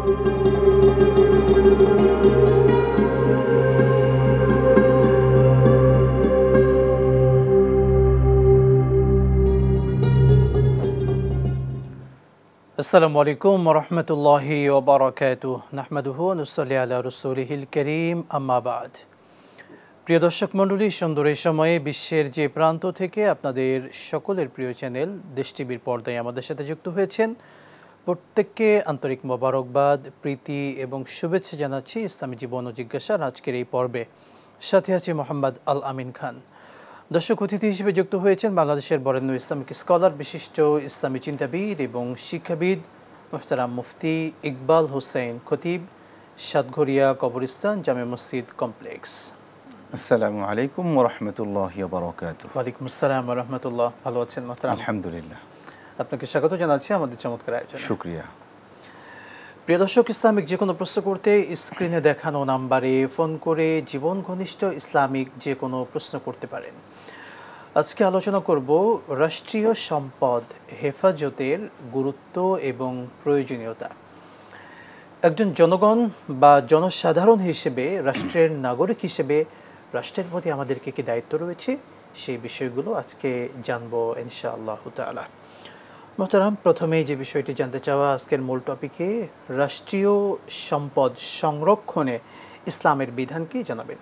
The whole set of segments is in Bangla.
আসসালামু আলাইকুম ওয়া রাহমাতুল্লাহি ওয়া বারাকাতুহু নাহমাদুহু ওয়া নুসাল্লি আলা রাসূলিহিল কারীম আম্মা বা'দ। প্রিয় দর্শক মণ্ডলী, সুন্দর এই সময়ে বিশ্বের যে প্রান্ত থেকে আপনাদের সকলের প্রিয় চ্যানেল দেশ টিভির পর্দায় আমাদের সাথে যুক্ত হয়েছেন, প্রত্যেককে আন্তরিক মোবারকবাদ, প্রীতি এবং শুভেচ্ছা জানাচ্ছি ইসলামী জীবন ও জিজ্ঞাসার আজকের এই পর্বে। সাথে আছি মোহাম্মদ আল আমিন খান। দর্শক অতিথি হিসেবে যুক্ত হয়েছেন বাংলাদেশের বরেণ্য ইসলামিক স্কলার, বিশিষ্ট ইসলামী চিন্তাবিদ এবং শিক্ষাবিদ মুহতারাম মুফতি ইকবাল হোসেন খতিব, সাতঘরিয়া কবরস্থান জামে মসজিদ কমপ্লেক্স। আসসালামু আলাইকুম ওয়া রাহমাতুল্লাহি ওয়া বারাকাতুহু। ওয়ালাইকুম আসসালাম ওয়া রাহমাতুল্লাহ। ভালো আছেন মোহতারাম? আলহামদুলিল্লাহ। আপনাকে স্বাগত জানাচ্ছি আমাদের চমৎকার আয়োজনে। শুকরিয়া। প্রিয় দর্শক, ইসলামিক যে কোনো প্রশ্ন করতে স্ক্রিনে দেখানো নাম্বারে ফোন করে জীবন ঘনিষ্ঠ ইসলামিক যে কোনো প্রশ্ন করতে পারেন। আজকে আলোচনা করব রাষ্ট্রীয় সম্পদ হেফাজতের গুরুত্ব এবং প্রয়োজনীয়তা। একজন জনগণ বা জনসাধারণ হিসেবে, রাষ্ট্রের নাগরিক হিসেবে রাষ্ট্রের প্রতি আমাদের কি দায়িত্ব রয়েছে, সেই বিষয়গুলো আজকে জানবো ইনশাআল্লাহ তাআলা। মোহতারাম, প্রথমেই যে বিষয়টি জানতে চাওয়া আজকের মূল টপিকে, রাষ্ট্রীয় সম্পদ সংরক্ষণে ইসলামের বিধান কি জানাবেন?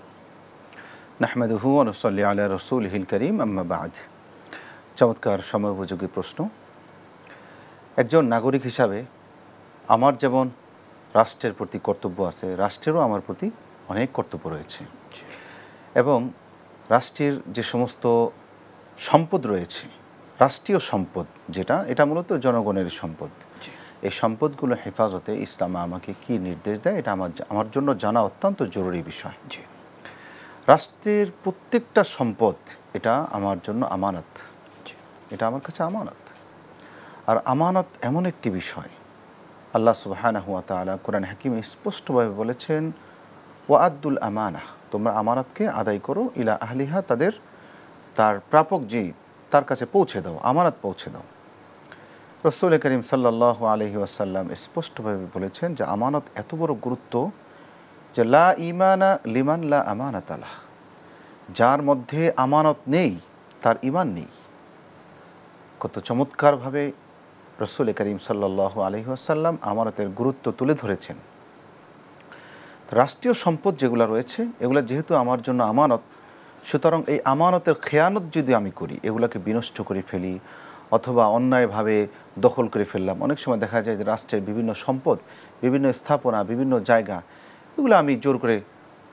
নাহমাদুহু ওয়া নুসাল্লি আলা রাসূলিহিল কারীম আম্মা বা'দ। চমৎকার সময়োপযোগী প্রশ্ন। একজন নাগরিক হিসাবে আমার যেমন রাষ্ট্রের প্রতি কর্তব্য আছে, রাষ্ট্রেরও আমার প্রতি অনেক কর্তব্য রয়েছে। এবং রাষ্ট্রের যে সমস্ত সম্পদ রয়েছে, রাষ্ট্রীয় সম্পদ যেটা, এটা মূলত জনগণের সম্পদ। এই সম্পদগুলো হেফাজতে ইসলাম আমাকে কি নির্দেশ দেয়, এটা আমার জন্য জানা অত্যন্ত জরুরি বিষয়। রাষ্ট্রের প্রত্যেকটা সম্পদ এটা আমার জন্য আমানত, এটা আমার কাছে আমানত। আর আমানত এমন একটি বিষয়, আল্লাহ সুবহানাহু ওয়া তাআলা কোরআন হাকিমে স্পষ্টভাবে বলেছেন, ওয়াআদ্দুল আমানাহ, তোমরা আমানতকে আদায় করো, ইলা আহলিহা, তার প্রাপক যে তার কাছে পৌঁছে দাও, আমানত পৌঁছে দাও। রাসূল করিম সাল্লাল্লাহু আলাইহি ওয়াসাল্লাম স্পষ্টভাবে বলেছেন যে আমানত এত বড় গুরুত্ব যে লা ঈমানা লিমান লা আমানাত আলাহ, যার মধ্যে আমানত নেই তার ঈমান নেই। কত চমৎকারভাবে রাসূল করিম সাল্লাল্লাহু আলাইহি ওয়াসাল্লাম আমানতের গুরুত্ব তুলে ধরেছেন। রাষ্ট্রীয় সম্পদ যেগুলো রয়েছে, এগুলো যেহেতু আমার জন্য আমানত, সুতরাং এই আমানতের খেয়ানত যদি আমি করি, এগুলোকে বিনষ্ট করে ফেলি অথবা অন্যায়ভাবে দখল করে ফেললাম। অনেক সময় দেখা যায় যে রাষ্ট্রের বিভিন্ন সম্পদ, বিভিন্ন স্থাপনা, বিভিন্ন জায়গা, এগুলো আমি জোর করে,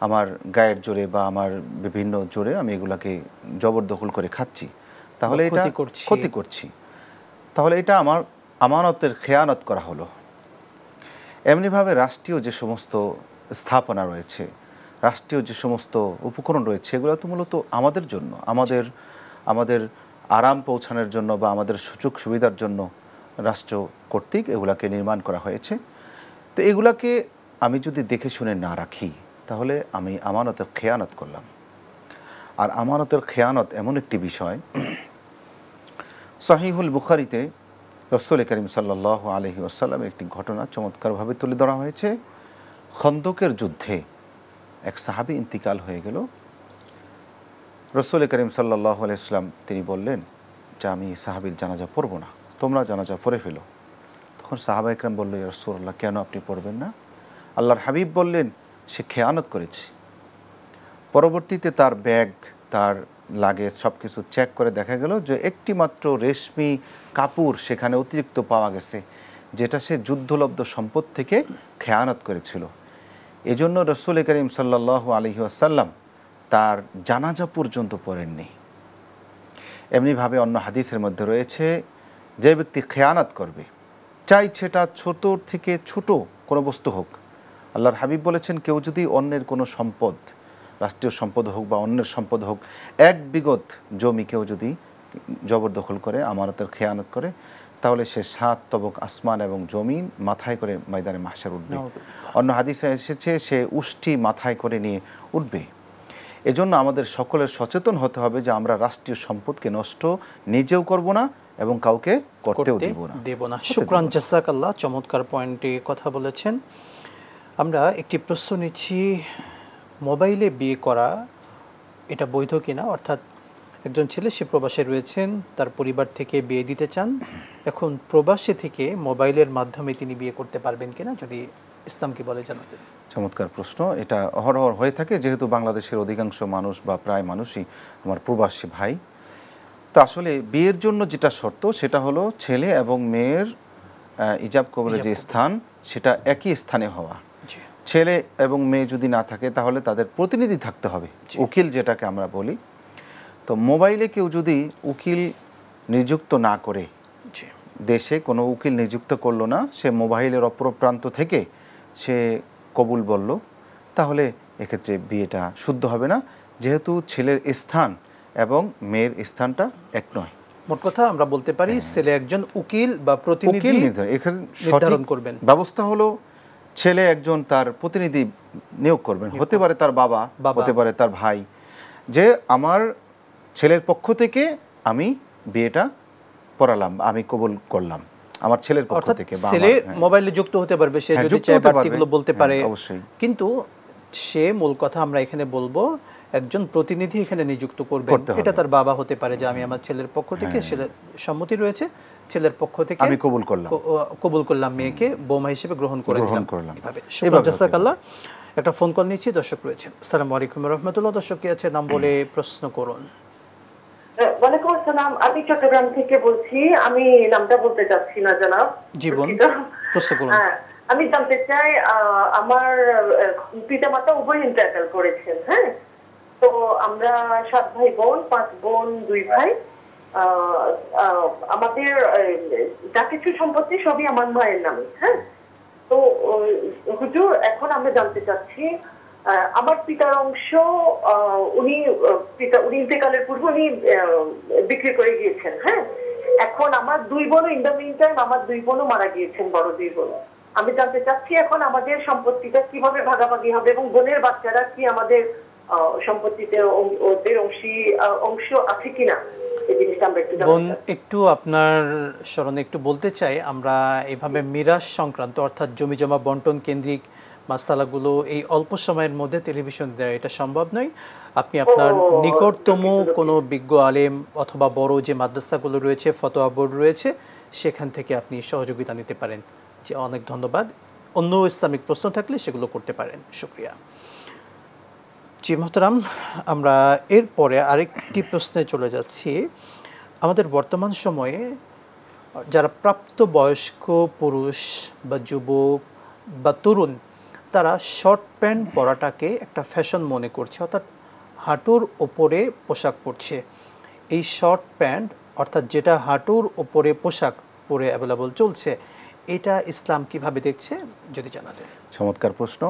আমার গায়ের জোরে বা আমার বিভিন্ন জোরে আমি এগুলাকে জবরদখল করে খাচ্ছি, তাহলে এটা ক্ষতি করছি, তাহলে এটা আমার আমানতের খেয়ানত করা হলো। এমনিভাবে রাষ্ট্রীয় যে সমস্ত স্থাপনা রয়েছে, রাষ্ট্রীয় যে সমস্ত উপকরণ রয়েছে, এগুলো তো মূলত আমাদের জন্য, আমাদের আরাম পৌঁছানোর জন্য বা আমাদের সুযোগ সুবিধার জন্য রাষ্ট্র কর্তৃক এগুলাকে নির্মাণ করা হয়েছে। তো এগুলাকে আমি যদি দেখে শুনে না রাখি, তাহলে আমি আমানতের খেয়ানত করলাম। আর আমানতের খেয়ানত এমন একটি বিষয়, সহিহুল বুখারীতে রাসূল করিম সাল্লাল্লাহু আলাইহি ওয়াসাল্লামের একটি ঘটনা চমৎকারভাবে তুলে ধরা হয়েছে। খন্দকের যুদ্ধে এক সাহাবী ইন্তিকাল হয়ে গেল। রাসূল করিম সাল্লাল্লাহু আলাইহি ওয়াসাল্লাম তিনি বললেন যে আমি সাহাবীর জানাজা পড়ব না, তোমরা জানাজা পড়ে ফেলো। তখন সাহাবা ইকরাম বলল, ইয়া রাসূলুল্লাহ, কেন আপনি পড়বেন না? আল্লাহর হাবিব বললেন, সে খেয়ানত করেছে। পরবর্তীতে তার ব্যাগ, তার লাগেজ সব কিছু চেক করে দেখা গেল যে একটি মাত্র রেশমি কাপড় সেখানে অতিরিক্ত পাওয়া গেছে, যেটা সে যুদ্ধলব্ধ সম্পদ থেকে খেয়ানত করেছিল। এজন্য রাসূল করিম সাল্লাল্লাহু আলাইহি ওয়াসাল্লাম তার জানাজা পর্যন্ত পড়েননি। এমনিভাবে অন্য হাদিসের মধ্যে রয়েছে, যে ব্যক্তি খেয়ানত করবে, চাই সেটা ছোট থেকে ছোট কোনো বস্তু হোক, আল্লাহর হাবিব বলেছেন, কেউ যদি অন্যের কোনো সম্পদ, রাষ্ট্রীয় সম্পদ হোক বা অন্যের সম্পদ হোক, এক বিঘত জমি কেউ যদি জবরদখল করে, আমানতের খেয়ানত করে, তাহলে সে 7 তবক আসমান এবং জমিন মাথায় করে ময়দানে মাহশার উঠবে। অন্য হাদিসে এসেছে সে উষ্টি মাথায় করে নিয়ে উঠবে। এজন্য আমাদের সকলের সচেতন হতে হবে যে আমরা রাষ্ট্রীয় সম্পদকে নষ্ট নিজেও করব না এবং কাউকে করতেও দেব না। শুকরান জাযাকাল্লাহ, চমৎকার পয়েন্টে কথা বলেছেন। আমরা একটি প্রশ্ন নিচ্ছি, মোবাইলে বিয়ে করা এটা বৈধ কিনা? অর্থাৎ একজন ছেলে সে প্রবাসে রয়েছেন, তার পরিবার থেকে বিয়ে দিতে চান, এখন প্রবাসে থেকে মোবাইলের মাধ্যমে তিনি বিয়ে করতে পারবেন কিনা, যদি ইসলাম কি বলে জানাতেন। চমৎকার প্রশ্ন। এটা অহরহ হয়ে থাকে, যেহেতু বাংলাদেশের অধিকাংশ মানুষ বা প্রায় মানুষই আমার প্রবাসী ভাই। তো আসলে বিয়ের জন্য যেটা শর্ত সেটা হলো ছেলে এবং মেয়ের ইজাব কবরের যে স্থান সেটা একই স্থানে হওয়া। ছেলে এবং মেয়ে যদি না থাকে তাহলে তাদের প্রতিনিধি থাকতে হবে, উকিল যেটাকে আমরা বলি। তো মোবাইলে কেউ যদি উকিল নিযুক্ত না করে, দেশে কোনো উকিল নিযুক্ত করলো না, সে মোবাইলের অপর প্রান্ত থেকে সে কবুল বলল, তাহলে এক্ষেত্রে বিয়েটা শুদ্ধ হবে না, যেহেতু ছেলের স্থান এবং মেয়ের স্থানটা এক নয়। মোট কথা আমরা বলতে পারি ছেলে একজন উকিল বা প্রতিনিধি নির্ধারণ করবেন। ব্যবস্থা হলো ছেলে একজন তার প্রতিনিধি নিয়োগ করবেন, হতে পারে তার বাবা, হতে পারে তার ভাই, যে আমার ছেলের পক্ষ থেকে আমি বিয়েটা পড়ালাম, আমি কবুল করলাম আমার ছেলের পক্ষ থেকে। ছেলে মোবাইলে যুক্ত হতে পারবে, সে যদি চায় বাড়তিগুলো বলতে পারে অবশ্যই, কিন্তু সে মূল কথা আমরা এখানে বলবো একজন প্রতিনিধি এখানে নিযুক্ত করবেন। এটা তার বাবা হতে পারে, যে আমি আমার ছেলের পক্ষ থেকে, ছেলের সম্মতি রয়েছে, ছেলের পক্ষ থেকে আমি কবুল করলাম মেয়েকে বৌমা হিসেবে গ্রহণ করলাম। এভাবে। শুকরান জাযাকাল্লাহ। একটা ফোন কল নিচ্ছি, দর্শক রয়েছেন। আসসালামু আলাইকুম ওয়া রাহমাতুল্লাহ। দর্শক কি আছে, নাম বলে প্রশ্ন করুন। ওয়ালাইকুম আসসালাম, আমি চট্টগ্রাম থেকে বলছি। আমি নামটা বলতে চাচ্ছি না জনাব। জীবন প্রশ্ন করুন। আমি জানতে চাই, আমার পিতামাতা উভয় ইন্তেকাল করেছেন। হ্যাঁ, তো আমরা 7 ভাই বোন, 5 বোন 2 ভাই। আমাদের যা কিছু সম্পত্তি সবই আমার মায়ের নামে। হ্যাঁ, তো হুজুর, এখন আমরা জানতে চাচ্ছি, আমার পিতার অংশ উনি ইন্তেকালের পূর্বে উনি বিক্রি করে গিয়েছেন। হ্যাঁ, এখন আমার 2 বোন, ইন দ্য মিন টাইম আমার 2 বোনও মারা গিয়েছেন, বড় 2 বোন। আমি জানতে চাচ্ছি এখন আমাদের সম্পত্তিটা কিভাবে ভাগাভাগি হবে, এবং বোনের বাচ্চারা কি আমাদের সম্পত্তিতে ওদের অংশ আছে কিনা, এই জিনিসটা আমরা একটু বোন একটু আপনার স্মরণে একটু বলতে চাই। আমরা এভাবে মিরাস সংক্রান্ত অর্থাৎ জমি জমা বন্টন কেন্দ্রিক মাসালাগুলো এই অল্প সময়ের মধ্যে টেলিভিশন দেওয়া এটা সম্ভব নয়। আপনি আপনার নিকটতম কোনো বিজ্ঞ আলেম অথবা বড় যে মাদ্রাসাগুলো রয়েছে, ফতোয়া বোর্ড রয়েছে, সেখান থেকে আপনি সহযোগিতা নিতে পারেন। যে অনেক ধন্যবাদ। অন্য ইসলামিক প্রশ্ন থাকলে সেগুলো করতে পারেন। শুকরিয়া। জি মোহতারাম, আমরা এরপরে আরেকটি প্রশ্নে চলে যাচ্ছি। আমাদের বর্তমান সময়ে যারা প্রাপ্তবয়স্ক পুরুষ বা যুবক বা তরুণ, তারা শর্ট প্যান্ট পরাটাকে একটা ফ্যাশন মনে করছে, অর্থাৎ হাঁটুর ওপরে পোশাক পরছে। এই শর্ট প্যান্ট অর্থাৎ যেটা হাঁটুর ওপরে পোশাক পরে অ্যাভেলেবল চলছে, এটা ইসলাম কিভাবে দেখছে যদি জানাতেন। চমৎকার প্রশ্ন।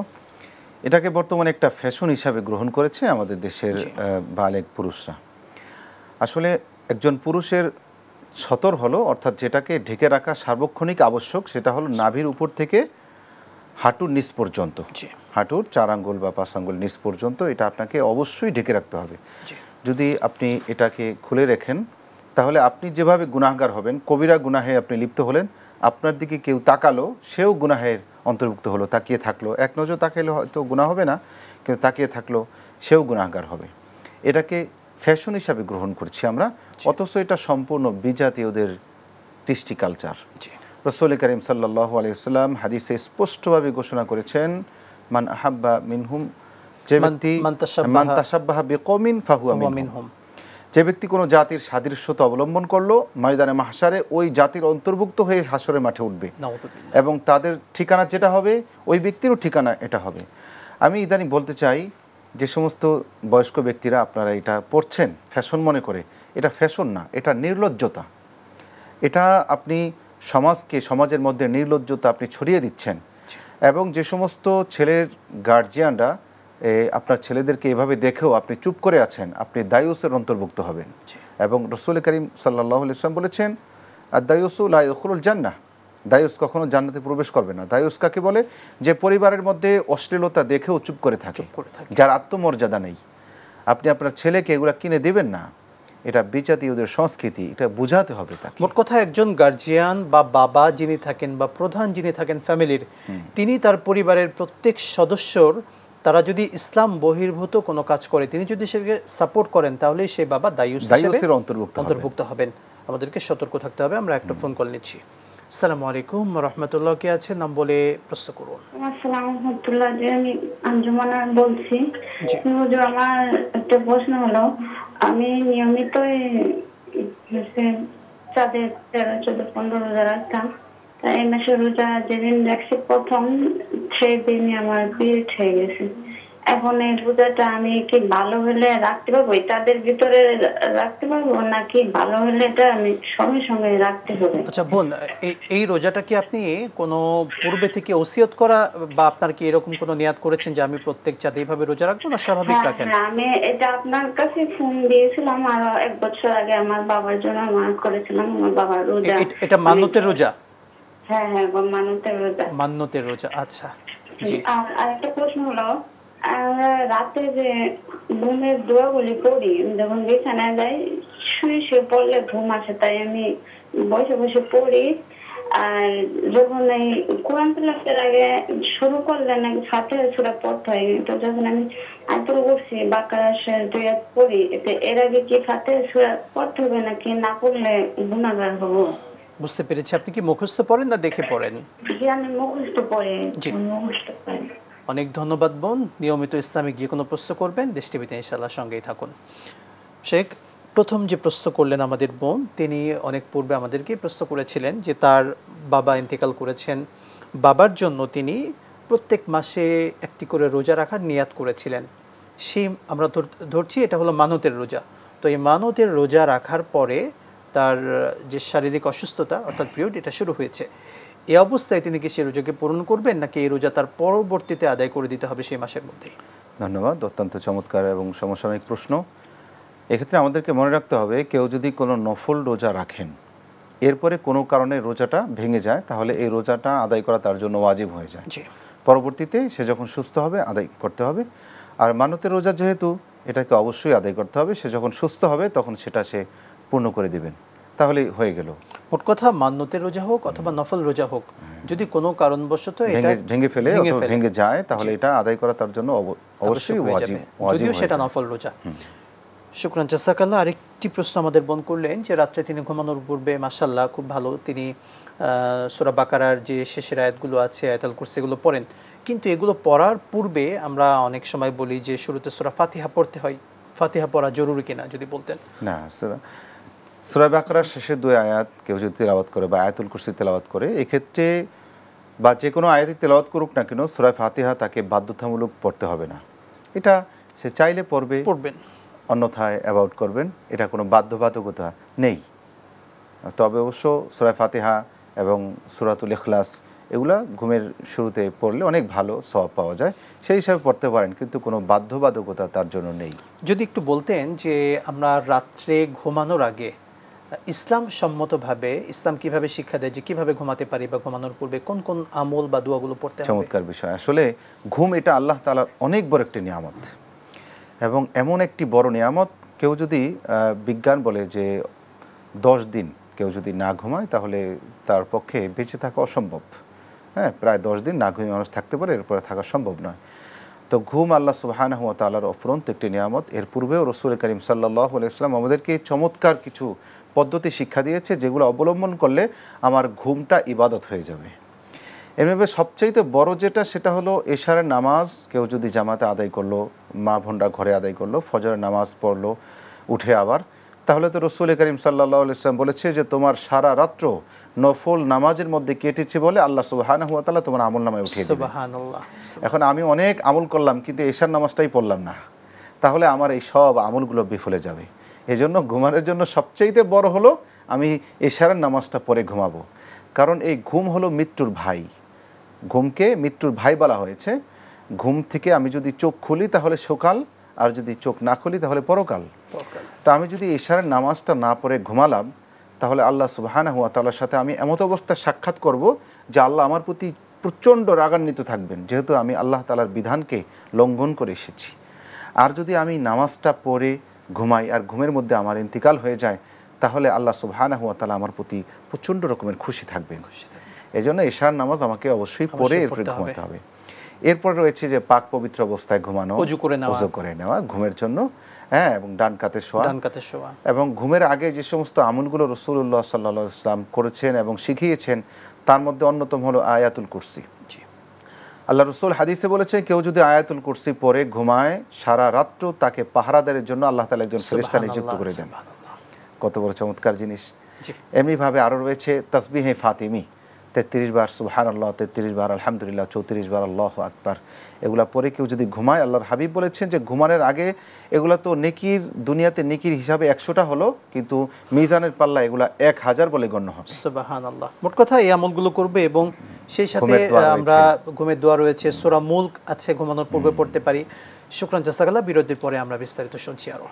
এটাকে বর্তমানে একটা ফ্যাশন হিসাবে গ্রহণ করেছে আমাদের দেশের বালেগ পুরুষরা। আসলে একজন পুরুষের ছতর হলো, অর্থাৎ যেটাকে ঢেকে রাখা সার্বক্ষণিক আবশ্যক, সেটা হলো নাভির উপর থেকে হাঁটুর নিচ পর্যন্ত, হাঁটুর 4 আঙ্গুল বা 5 আঙ্গুল নিচ পর্যন্ত এটা আপনাকে অবশ্যই ঢেকে রাখতে হবে। যদি আপনি এটাকে খুলে রাখেন তাহলে আপনি যেভাবে গুনাহগার হবেন, কবিরা গুনাহে আপনি লিপ্ত হলেন, আপনার দিকে কেউ তাকালো সেও গুনাহের অন্তর্ভুক্ত হলো, তাকিয়ে থাকলো, এক নজর তাকাইলে হয়তো গুনাহ হবে না, কিন্তু তাকিয়ে থাকলো সেও গুনাহগার হবে। এটাকে ফ্যাশন হিসাবে গ্রহণ করছি আমরা, অথচ এটা সম্পূর্ণ বিজাতীয়দের কৃষ্টি কালচার। রাসূল করিম সাল্লাল্লাহু আলাইহি ওয়াসাল্লাম হাদিসে স্পষ্টভাবে ঘোষণা করেছেন, মান আহাব্বা মিনহুম, যে ব্যক্তি মান তাশাব্বাহা বিকওমিন ফাহুয়া মিনহুম, যে ব্যক্তি কোনো জাতির সাদৃশ্যতা অবলম্বন করলো, ময়দানে মাহশারে ওই জাতির অন্তর্ভুক্ত হয়ে হাসরের মাঠে উঠবে, এবং তাদের ঠিকানা যেটা হবে ওই ব্যক্তিরও ঠিকানা এটা হবে। আমি ইদানিং বলতে চাই, যে সমস্ত বয়স্ক ব্যক্তিরা আপনারা এটা পড়ছেন ফ্যাশন মনে করে, এটা ফ্যাশন না, এটা নির্লজ্জতা। এটা আপনি সমাজের মধ্যে নির্লজ্জতা আপনি ছড়িয়ে দিচ্ছেন। এবং যে সমস্ত ছেলের গার্জিয়ানরা আপনার ছেলেদেরকে এভাবে দেখেও আপনি চুপ করে আছেন, আপনি দায়ুসের অন্তর্ভুক্ত হবেন। এবং রাসূল করিম সাল্লাল্লাহু আলাইহি ওয়াসাল্লাম বলেছেন, আদ-দায়ুসু লা ইয়াদখুলুল জান্নাহ, দায়ুস কখনো জান্নাতে প্রবেশ করবে না। দায়ুস কাকে বলে? যে পরিবারের মধ্যে অশ্লীলতা দেখেও চুপ করে থাকে, যার আত্মমর্যাদা নেই। আপনি আপনার ছেলেকে এগুলা কিনে দেবেন না, এটা বিজাতীয়দের সংস্কৃতি, এটা বোঝাতে হবে তাকে। মোট কথা একজন গার্জিয়ান বা বাবা যিনি থাকেন বা প্রধান যিনি থাকেন ফ্যামিলির, তিনি তার পরিবারের প্রত্যেক সদস্যর তারা যদি ইসলাম বহির্ভূত কোনো কাজ করে তিনি যদি সেটাকে সাপোর্ট করেন তাহলে সেই বাবা দায়ুস হিসেবে অন্তর্ভুক্ত হবেন। আমাদেরকে সতর্ক থাকতে হবে। আমরা একটা ফোন কল নিচ্ছি। আসসালামু আলাইকুম রাহমাতুল্লাহ, কে আছে নাম বলে প্রশ্ন করুন। আসসালামু রাহমাতুল্লাহ, জি আমি আঞ্জুমানা বলছি। হুজুর আমার একটা প্রশ্ন হলো, আমি নিয়মিতই চাঁদের 13, 14, 15 রোজা রাখতাম। এই মাসে রোজা যেদিন রাখছি প্রথম সেই দিনই আমার পিরিয়ড হয়ে গেছে। এখন এই রোজাটা আমি কি ভালো হলে রাখতে পারবো, তাদের ভিতরে রাখতে পারবো নাকি ভালো হলে এটা আমি সঙ্গে সঙ্গে রাখতে হবে? আচ্ছা বোন, এই রোজাটা কি আপনি কোনো পূর্বে থেকে ওসিয়ত করা বা আপনার কি এরকম কোনো নিয়াত করেছেন যে আমি প্রত্যেক চাঁদে এইভাবে রোজা রাখবো, না স্বাভাবিক রাখেন? আমি এটা আপনার কাছে ফোন দিয়েছিলাম আর 1 বছর আগে আমার বাবার জন্য মানত করেছিলাম। আমার বাবার রোজা, এটা মান্যতের রোজা? হ্যাঁ হ্যাঁ, মান্যতের রোজা। মান্যতের রোজা, আচ্ছা জি। আর একটা প্রশ্ন হলো, আমরা রাতে যে ঘুমের দোয়াগুলি পড়ি, যখন বিছানায় যাই শুয়ে পড়লে ঘুম আসে, তাই আমি বসে বসে পড়ি। আর যখন এই কোরআন তেলাওয়াতের আগে শুরু করলে নাকি ফাতিহা সূরা পড়তে হয়, তো যখন আমি আয়াতুল কুরসি বাকারা শেষ 2 আয়াত পড়ি, এর আগে কি ফাতিহা সূরা পড়তে হবে নাকি না পড়লে গুনাহগার হব? বুঝতে পেরেছি। আপনি কি মুখস্থ পড়েন না দেখে পড়েন? জি আমি মুখস্থ পড়ি। জি মুখস্থ পড়ি। অনেক ধন্যবাদ বোন। নিয়মিত ইসলামিক যে কোনো প্রশ্ন করবেন দেশ টিভিতে ইনশাআল্লাহ সঙ্গেই থাকুন। শেখ, প্রথম যে প্রশ্ন করলেন আমাদের বোন, তিনি অনেক পূর্বে আমাদেরকে প্রশ্ন করেছিলেন যে তার বাবা ইন্তেকাল করেছেন, বাবার জন্য তিনি প্রত্যেক মাসে একটি করে রোজা রাখার নিয়াত করেছিলেন। সেই আমরা ধরছি এটা হলো মানতের রোজা। তো এই মানতের রোজা রাখার পরে তার যে শারীরিক অসুস্থতা অর্থাৎ পিরিয়ড এটা শুরু হয়েছে, এই অবস্থায় তিনি কি সেই রোজাকে পূরণ করবেন নাকি এই রোজা তার পরবর্তীতে আদায় করে দিতে হবে সেই মাসের মধ্যেই? ধন্যবাদ, অত্যন্ত চমৎকার এবং সমসাময়িক প্রশ্ন। এক্ষেত্রে আমাদেরকে মনে রাখতে হবে, কেউ যদি কোনো নফল রোজা রাখেন এরপরে কোনো কারণে রোজাটা ভেঙে যায় তাহলে এই রোজাটা আদায় করা তার জন্য ওয়াজিব হয়ে যায়। পরবর্তীতে সে যখন সুস্থ হবে আদায় করতে হবে। আর মানতের রোজা যেহেতু এটাকে অবশ্যই আদায় করতে হবে, সে যখন সুস্থ হবে তখন সেটা সে পূর্ণ করে দেবেন, তাহলেই হয়ে গেল। মোট কথা মান্যতের রোজা হোক অথবা নফল রোজা হোক, যদি কোনো কারণবশত এটা ভেঙে ফেলে অথবা ভেঙে যায় তাহলে এটা আদায় করা তার জন্য অবশ্যই ওয়াজিব, যদিও সেটা নফল রোজা। শুকরান, জাযাকাল্লাহ। আরেকটি প্রশ্ন আমাদের বোন করলেন যে রাত্রে তিনি ঘুমানোর পূর্বে মাশাআল্লাহ খুব ভালো তিনি সূরা বাকারার যে শেষের আয়াতগুলো আছে আয়াতুল কুরসিগুলো পড়েন, কিন্তু এগুলো পড়ার পূর্বে আমরা অনেক সময় বলি যে শুরুতে সূরা ফাতিহা পড়তে হয়। ফাতিহা পড়া জরুরি কিনা যদি বলতেন? না, সূরা বাকারার শেষে 2 আয়াত কেউ যদি তেলাওয়াত করে বা আয়াতুল কুরসি তেলাওয়াত করে, এক্ষেত্রে বা যে কোনো আয়াতই তেলাওয়াত করুক না কেন সূরা ফাতিহা তাকে বাধ্যতামূলক পড়তে হবে না। এটা সে চাইলে পড়বেন, অন্যথায় অ্যাভয়েড করবেন, এটা কোনো বাধ্যবাধকতা নেই। তবে অবশ্য সূরা ফাতিহা এবং সূরাতুল ইখলাস এগুলা ঘুমের শুরুতে পড়লে অনেক ভালো সওয়াব পাওয়া যায়, সেই হিসাবে পড়তে পারেন, কিন্তু কোনো বাধ্যবাধকতা তার জন্য নেই। যদি একটু বলতেন যে আমরা রাত্রে ঘুমানোর আগে ইসলাম সম্মতভাবে ইসলাম কিভাবে শিক্ষা দেয় যে কিভাবে ঘুমাতে পারি বা ঘুমানোর পূর্বে কোন কোন আমল বা দোয়াগুলো পড়তে হবে? চমৎকার বিষয়। আসলে ঘুম এটা আল্লাহ তাআলার অনেক বড় একটি নিয়ামত এবং এমন একটি বড় নিয়ামত, কেউ যদি বিজ্ঞান বলে যে 10 দিন কেউ যদি না ঘুমায় তাহলে তার পক্ষে বেঁচে থাকা অসম্ভব। হ্যাঁ, প্রায় 10 দিন না ঘুমিয়ে মানুষ থাকতে পারে, এরপরে থাকা সম্ভব নয়। তো ঘুম আল্লাহ সুবহানাহু ওয়া তাআলার অফুরন্ত একটি নিয়ামত। এর পূর্বেও রাসূল করিম সাল্লাল্লাহু আলাইহি ওয়াসাল্লাম আমাদেরকে চমৎকার কিছু পদ্ধতি শিক্ষা দিয়েছে যেগুলো অবলম্বন করলে আমার ঘুমটা ইবাদত হয়ে যাবে। এভাবে সবচাইতে বড় যেটা সেটা হলো এশারের নামাজ কেউ যদি জামাতে আদায় করলো, মা বোনরা ঘরে আদায় করলো, ফজরের নামাজ পড়লো উঠে আবার, তাহলে তো রাসূল করিম সাল্লাল্লাহু আলাইহি ওয়াসাল্লাম বলেছে যে তোমার সারা রাত্র নফল নামাজের মধ্যে কেটেছে বলে আল্লাহ সুবহানাহু ওয়া তাআলা তোমার আমলনামায় উঠিয়ে দেবেন। সুবহানাল্লাহ। এখন আমি অনেক আমল করলাম কিন্তু এশার নামাজটাই পড়লাম না, তাহলে আমার এই সব আমলগুলো বিফলে যাবে। এজন্য ঘুমানোর জন্য সবচাইতে বড় হলো আমি এশারের নামাজটা পড়ে ঘুমাবো, কারণ এই ঘুম হলো মৃত্যুর ভাই। ঘুমকে মৃত্যুর ভাই বলা হয়েছে। ঘুম থেকে আমি যদি চোখ খুলি তাহলে সকাল, আর যদি চোখ না খুলি তাহলে পরকাল। তা আমি যদি এশারের নামাজটা না পড়ে ঘুমালাম তাহলে আল্লাহ সুবহানাহু ওয়া তাআলার সাথে আমি এমত অবস্থায় সাক্ষাৎ করব যে আল্লাহ আমার প্রতি প্রচণ্ড রাগান্বিত থাকবেন, যেহেতু আমি আল্লাহ তাআলার বিধানকে লঙ্ঘন করে এসেছি। আর যদি আমি নামাজটা পড়ে ঘুমাই আর ঘুমের মধ্যে আমার ইন্তিকাল হয়ে যায়, তাহলে আল্লাহ সুবহানাহু ওয়া তাআলা আমার প্রতি প্রচণ্ড রকমের খুশি থাকবেন। এই জন্য এশার নামাজ আমাকে অবশ্যই পড়ে এরপরে ঘুমাতে হবে। এরপর রয়েছে যে পাক পবিত্র অবস্থায় ঘুমানো, ওযু করে নেওয়া ঘুমের জন্য, হ্যাঁ, এবং ডান কাতে শোয়া। এবং ঘুমের আগে যে সমস্ত আমলগুলো রাসূলুল্লাহ সাল্লাল্লাহু আলাইহি ওয়াসাল্লাম করেছেন এবং শিখিয়েছেন, তার মধ্যে অন্যতম হলো আয়াতুল কুরসি। আল্লাহ রসুল হাদিসে বলেছেন, কেউ যদি আয়াতুল কুরসি পড়ে ঘুমায়, সারা রাত্র তাকে পাহারাদারের জন্য আল্লাহ তাআলা একজন ফেরেশতা নিযুক্ত করে দেন। কত বড় চমৎকার জিনিস। এমনিভাবে আরও রয়েছে তাসবিহে ফাতিমি, 33 বার সুবহানাল্লাহ, 33 বার আলহামদুলিল্লাহ, 34 বার আল্লাহু আকবার। এগুলা পরে কেউ যদি ঘুমায়, আল্লাহর হাবিব বলেছেন যে ঘুমানোর আগে এগুলা তো নেকির, দুনিয়াতে নেকির হিসাবে 100টা হলো, কিন্তু মিজানের পাল্লা এগুলা 1000 বলে গণ্য হবে। সুবহানাল্লাহ। মোট কথা এই আমলগুলো করবে এবং সেই সাথে আমরা ঘুমের দোয়া রয়েছে, সূরা মুলক আছে, ঘুমানোর পূর্বে পড়তে পারি। শুকরান, জাযাকাল্লাহ। বিরতির পরে আমরা বিস্তারিত শুনছি আরো।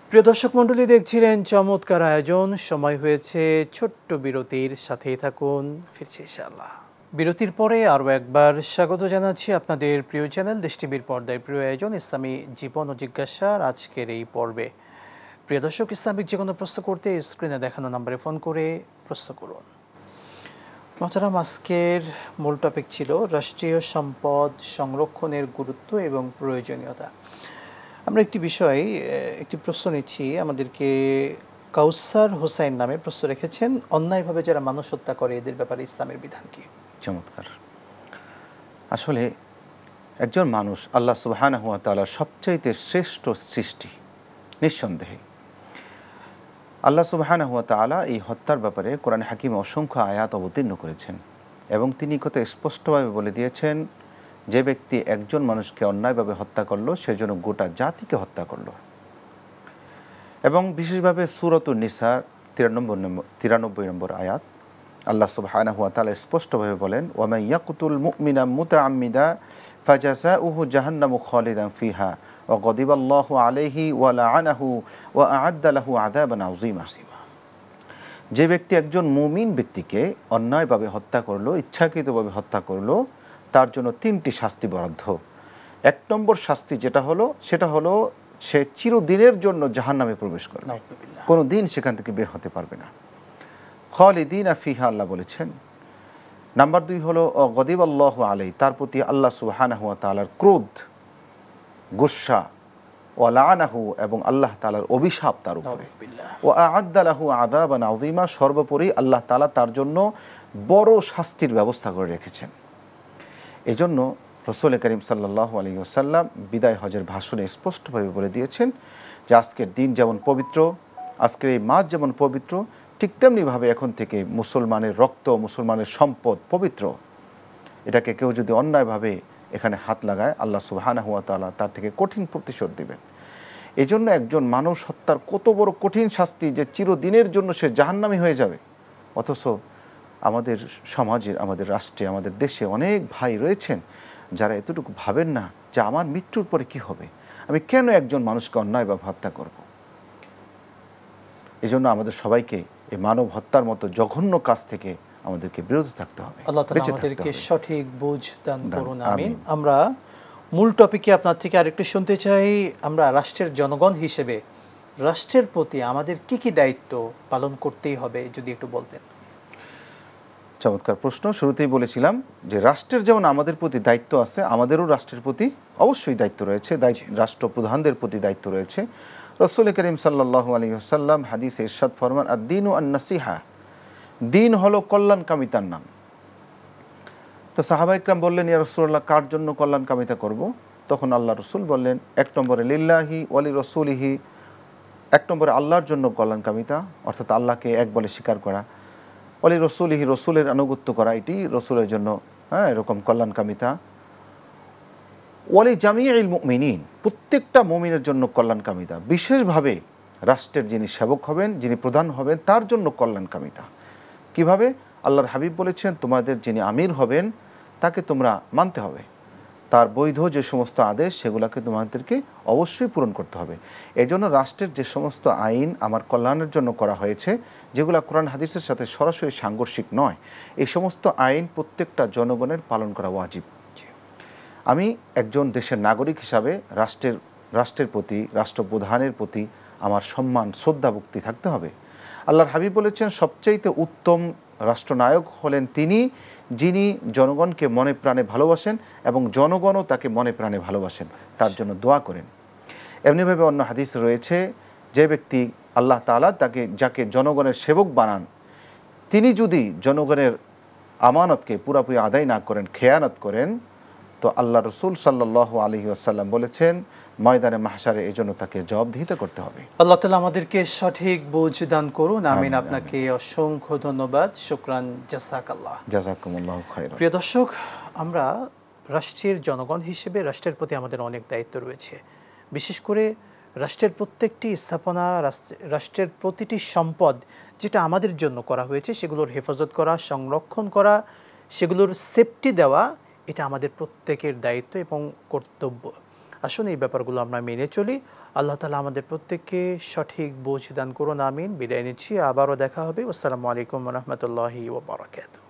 প্রিয় দর্শক মণ্ডলী, দেখছিলেন চমৎকার আয়োজন। সময় হয়েছে ছোট্ট বিরতির, সাথেই থাকুন, ফিরছি ইনশাআল্লাহ। বিরতির পরে আরও একবার স্বাগত জানাচ্ছি আপনাদের প্রিয় চ্যানেল দেশ টিভির পর্দায় প্রিয় আয়োজন ইসলামী জীবন ও জিজ্ঞাসার আজকের এই পর্বে। প্রিয় দর্শক, ইসলামিক যে কোনো প্রশ্ন করতে স্ক্রিনে দেখানো নম্বরে ফোন করে প্রশ্ন করুন। মোহতারাম, আজকের মূল টপিক ছিল রাষ্ট্রীয় সম্পদ সংরক্ষণের গুরুত্ব এবং প্রয়োজনীয়তা। আমরা একটি প্রশ্ন নিচ্ছি। আমাদেরকে কাউসার হোসাইন নামে প্রশ্ন রেখেছেন, অন্যায়ভাবে যারা মানুষ হত্যা করে এদের ব্যাপারে ইসলামের বিধান কি? চমৎকার। আসলে একজন মানুষ আল্লাহ সুবহানাহু ওয়া তাআলার সবচাইতে শ্রেষ্ঠ সৃষ্টি, নিঃসন্দেহে। আল্লাহ সুবহানাহু ওয়া তাআলা এই হত্যার ব্যাপারে কোরআন হাকিমে অসংখ্য আয়াত অবতীর্ণ করেছেন এবং তিনি কত স্পষ্টভাবে বলে দিয়েছেন, যে ব্যক্তি একজন মানুষকে অন্যায়ভাবে হত্যা করলো, সেজন্য গোটা জাতিকে হত্যা করলো। এবং বিশেষভাবে সূরাতুন নিসা 93 নম্বর আয়াত, আল্লাহ সুবহানাহু ওয়া তাআলা স্পষ্টভাবে বলেন, ওয়া মান ইয়াকতুল মুমিনা মুতাআম্মিদা ফাজাযাউহু জাহান্নামু খালিদান ফিহা ওয়া গাদিবাল্লাহু আলাইহি ওয়া লাআনাহু ওয়া আ'আদ্দা লাহু আযাবান আযীমা। যে ব্যক্তি একজন মুমিন ব্যক্তিকে অন্যায়ভাবে হত্যা করলো, ইচ্ছাকৃতভাবে হত্যা করলো, তার জন্য 3টি শাস্তি বরাদ্দ। 1 নম্বর শাস্তি সেটা হলো সে চিরদিনের জন্য জাহান্নামে প্রবেশ করবে, কোনো দিন সেখান থেকে বের হতে পারবে না। খালিদিনা ফিহা, আল্লাহ বলেছেন। নাম্বার 2 হলো গাদিবাল্লাহু আলাইহি, তার প্রতি আল্লাহ সুবহানাহু ওয়া তাআলার ক্রোধ, গুসা, ওয়া লাআনাহু, এবং আল্লাহ তাআলার অভিশাপ তার উপরে, ওয়া আ'আদ্দা লাহু আযাবান আযীমা, সর্বোপরি আল্লাহ তাআলা তার জন্য বড় শাস্তির ব্যবস্থা করে রেখেছেন। এজন্য রাসূল করিম সাল্লাল্লাহু আলাইহি ওয়াসাল্লাম বিদায় হজের ভাষণে স্পষ্টভাবে বলে দিয়েছেন যে আজকের দিন যেমন পবিত্র, আজকের এই মাস যেমন পবিত্র, ঠিক তেমনিভাবে এখন থেকে মুসলমানের রক্ত, মুসলমানের সম্পদ পবিত্র। এটাকে কেউ যদি অন্যায়ভাবে এখানে হাত লাগায়, আল্লাহ সুবহানাহু ওয়া তাআলা তার থেকে কঠিন প্রতিশোধ দেবেন। এজন্য একজন মানুষ হত্যার কত বড় কঠিন শাস্তি, যে চিরদিনের জন্য সে জাহান্নামী হয়ে যাবে। অথচ আমাদের সমাজে, আমাদের রাষ্ট্রে, আমাদের দেশে অনেক ভাই রয়েছেন যারা এতটুকু ভাবেন না যে আমার মৃত্যুর পরে কি হবে, আমি কেন একজন মানুষকে অন্যায়ভাবে হত্যা করব। এজন্য আমাদের সবাইকে এই মানব হত্যার মতো জঘন্য কাজ থেকে আমাদেরকে বিরত থাকতে হবে। আল্লাহ তাআলা আমাদেরকে সঠিক বুঝ দান করুন, আমিন। আমরা মূল টপিকে আপনার থেকে আরেকটু শুনতে চাই, আমরা রাষ্ট্রের জনগণ হিসেবে রাষ্ট্রের প্রতি আমাদের কি কি দায়িত্ব পালন করতেই হবে, যদি একটু বলতেন। চমৎকার প্রশ্ন। শুরুতেই বলেছিলাম যে রাষ্ট্রের যেমন আমাদের প্রতি দায়িত্ব আছে, আমাদেরও রাষ্ট্রের প্রতি অবশ্যই দায়িত্ব রয়েছে, রাষ্ট্রপ্রধানদের প্রতি দায়িত্ব রয়েছে। রাসূল করিম সাল্লাল্লাহু আলাইহি ওয়াসাল্লাম হাদিসে ইরশাদ ফরমান, আদ-দীনু আন-নাসিহা, দিন হলো কল্যাণকামিতার নাম। তো সাহাবা ইকরাম বললেন, ইয়া রাসূলুল্লাহ, কার জন্য কল্যাণকামিতা করব? তখন আল্লাহ রসুল বললেন, 1 নম্বরে লিল্লাহি ওয়া লিরাসূলিহি, 1 নম্বরে আল্লাহর জন্য কল্যাণকামিতা, অর্থাৎ আল্লাহকে এক বলে স্বীকার করা, ওয়ালি রসুলিহি, রসুলের আনুগত্য করা, এটি রসুলের জন্য এরকম কল্যাণকামিতা। ওয়ালি জামিউল মুমিনিন, প্রত্যেকটা মুমিনের জন্য কল্যাণকামিতা, বিশেষভাবে রাষ্ট্রের যিনি সেবক হবেন, যিনি প্রধান হবেন, তার জন্য কল্যাণকামিতা। কিভাবে? আল্লাহর হাবিব বলেছেন, তোমাদের যিনি আমির হবেন তাকে তোমরা মানতে হবে, তার বৈধ যে সমস্ত আদেশ সেগুলোকে তোমাদেরকে অবশ্যই পূরণ করতে হবে। এজন্য রাষ্ট্রের যে সমস্ত আইন আমার কল্যাণের জন্য করা হয়েছে, যেগুলো কোরআন হাদিসের সাথে সরাসরি সাংঘর্ষিক নয়, এই সমস্ত আইন প্রত্যেকটা জনগণের পালন করা ওয়াজিব। আমি একজন দেশের নাগরিক হিসাবে রাষ্ট্রের রাষ্ট্রের প্রতি, রাষ্ট্রপ্রধানের প্রতি আমার সম্মান, শ্রদ্ধা ভক্তি থাকতে হবে। আল্লাহর হাবিব বলেছেন সবচাইতে উত্তম রাষ্ট্রনায়ক হলেন তিনি যিনি জনগণকে মনে প্রাণে ভালোবাসেন এবং জনগণও তাকে মনে প্রাণে ভালোবাসেন, তার জন্য দোয়া করেন। এমনিভাবে অন্য হাদিস রয়েছে, যে ব্যক্তি আল্লাহ তাআলা যাকে জনগণের সেবক বানান, তিনি যদি জনগণের আমানতকে পুরাপুরি আদায় না করেন, খেয়ানত করেন, তো আল্লাহ রসুল সাল্লাল্লাহু আলাইহি ওয়াসাল্লাম বলেছেন ময়দানে মাহশারে এই জন্য তাকে জবাবদিহিতা করতে হবে। আল্লাহ তাআলা আমাদেরকে সঠিক বুঝ দান করুন। আমিন। আপনাকে অসংখ্য ধন্যবাদ। শুকরান, জাযাকাল্লাহ। জাযাকুমুল্লাহু খায়রান। প্রিয় দর্শক, আমরা রাষ্ট্রের জনগণ হিসেবে রাষ্ট্রের প্রতি আমাদের অনেক দায়িত্ব রয়েছে। বিশেষ করে রাষ্ট্রের প্রত্যেকটি স্থাপনা, রাষ্ট্রের প্রতিটি সম্পদ যেটা আমাদের জন্য করা হয়েছে সেগুলোর হেফাজত করা, সংরক্ষণ করা, সেগুলোর সেফটি দেওয়া, এটা আমাদের প্রত্যেকের দায়িত্ব এবং কর্তব্য। আসুন এই ব্যাপারগুলো আমরা মেনে চলি। আল্লাহ তাআলা আমাদের প্রত্যেককে সঠিক বোঝ দান করুন। আমিন। বিদায় নিচ্ছি, আবারও দেখা হবে। আসসালামু আলাইকুম ওয়া রাহমাতুল্লাহি ওয়া বারাকাতুহু।